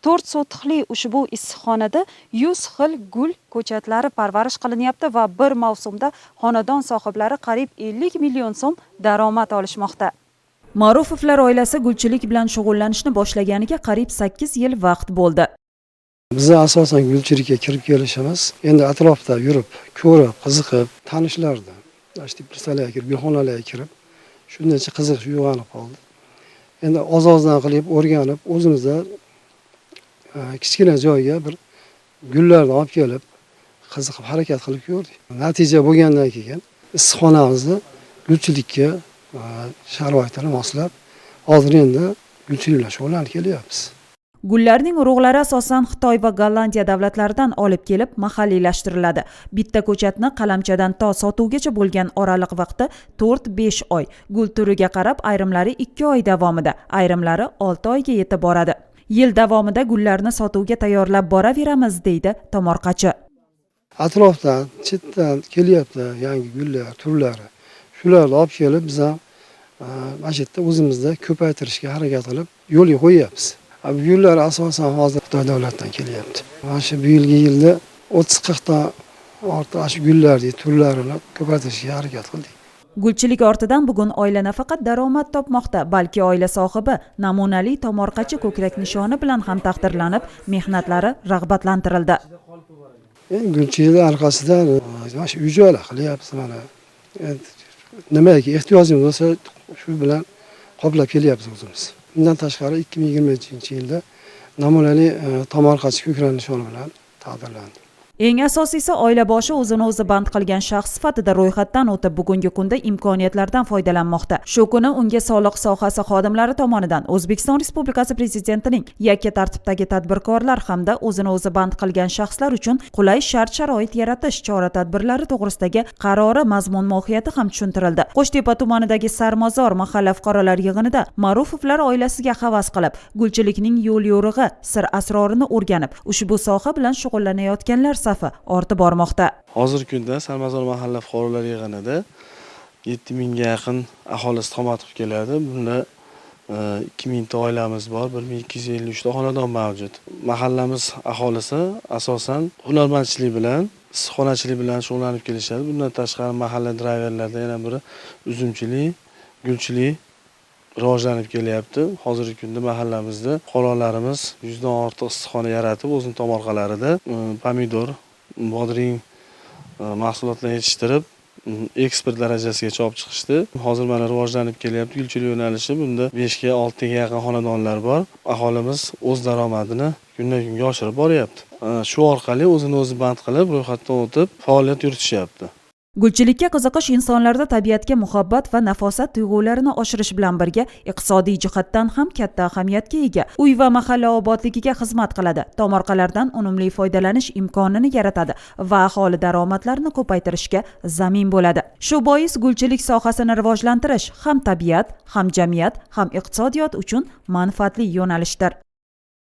4 sotixli ushbu issiqxonada 100 xil gul ko'chatlari parvarish qilinyapti va bir mavsumda xonadon sohiblari qariyb 50 million so'm daromad olishmoqda. Ma'rufovlar oilasi gulchilik bilan shug'ullanishni boshlaganiga qariyb 8 yil vaqt bo'ldi. Biz asosan gulchilikka kirib kelishimiz, endi atrofda yurib, ko'rib, qiziqib, tanishlardi. Teplitsalarga kirib, gulxonalarga kirib, shundacha qiziqish uyg'onib qoldi. Endi oz-ozdan qilib o'rganib, o'zimizda kichkina joyga bir gullarni olib kelib, qiziqib harakat qilib ko'rdik. Natija bo'lgandan keyin issiqxonamizni gulchilikka sharoitini moslab, hozir endi gulchiliklar shug'ullanib kelyapmiz. Gullarning urug'lari asosan Xitoy va Gollandiya davlatlaridan olib kelib mahalliylashtiriladi. Bitta ko'chatni qalamchadan to sotuvgacha bo'lgan oraliq vaqti 4-5 oy. Gul turiga qarab ayrimlari 2 oy davomida, ayrimlari 6 oyga yetib boradi. Yil davomida gullarni sotuvga tayyorlab boraveramiz, deydi tomorqachi. Atrofdan, chetdan kelyapti yangi gullar turlari. Shularni olib kelib biz ham mana shu yerda o'zimizda ko'paytirishga harakat qilib yo'lga qo'yapmiz. Bu gullar asosan hozir Xitoy davlatidan kelyapti. Mana shu bu yilda 30-40 ta ortiq shu gullarning turlarini ko'paytirishga harakat qildik. Gulchilik ortidan bugun oila nafaqat daromad topmoqda, balki oila sohibi namunali tomorqachi ko'krak nishoni bilan ham taqdirlanib, mehnatlari rag'batlantirildi. Gulchiliklar orqasidan mana shu uy-joylar qilyapmiz mana. Nimaga ehtiyojimiz bo'lsa, shu bilan qoplab kelyapmiz o'zimiz. Bundan tashqari 2020-yilda namunali tomorqachi ko'krak nishoni bilan taqdirlandi. Eng asosiysi oila boshi o'zini o'zi band qilgan shaxs sifatida ro'yxatdan o'tib bugungi kunda imkoniyatlardan foydalanmoqda. Shu kuni unga soliq sohasi xodimlari tomonidan O'zbekiston Respublikasi Prezidentining yakka tartibdagi tadbirkorlar hamda o'zini o'zi band qilgan shaxslar uchun qulay shart-sharoit yaratish chora-tadbirlari to'g'risidagi qarori mazmun mohiyati ham tushuntirildi. Qo'shtepa tumanidagi Sarmozor mahalla fuqarolar yig'inida Ma'rufovlar oilasiga havas qilib, gulchilikning yo'l-yo'rig'i, sir-asrorini o'rganib, ushbu soha bilan shug'ullanayotganlar safi ortib bormoqda. Hozirgi kunda Sarmazor mahalla fuqarolar yig'inida 7000 ga yaqin aholi istiqomat qilib keladi. Bunda 2000 ta oilamiz bor, 1253 ta xonadon mavjud. Mahallamiz aholisi asosan hunarmandchilik bilan, issiqxonachilik bilan shug'ullanib kelishadi. Bundan tashqari mahalla drayverlarida yana biri uzumchilik, gulchilik rivojlanib kelyapti. Hozirgi kunda mahallamizda fuqarolarimiz 100 dan ortiq issiqxona yaratib, o'zining tomorqalarida pomidor, bodring mahsulotlarini yetishtirib, eksport darajasigacha olib chiqishdi. Hozir mana rivojlanib kelyapti. Gulchilik yo'nalishi bunda 5 ga 6 ga yaqin xonadonlar bor. Aholimiz o'z daromadini kundan-kunga oshirib boryapti. Shu orqali o'zini o'zi band qilib, ro'yxatdan o'tib faoliyat yuritishyapti. Gulchilikka qiziqish insonlarda tabiatga muhabbat va nafosat tuyg'ularini oshirish bilan birga iqtisodiy jihatdan ham katta ahamiyatga ega. Uy va mahalla obodligiga xizmat qiladi. Tomorqalardan unumli foydalanish imkonini yaratadi va aholi daromadlarini ko'paytirishga zamin bo'ladi. Shu bois gulchilik sohasini rivojlantirish ham tabiat, ham jamiyat, ham iqtisodiyot uchun manfaatli yo'nalishdir.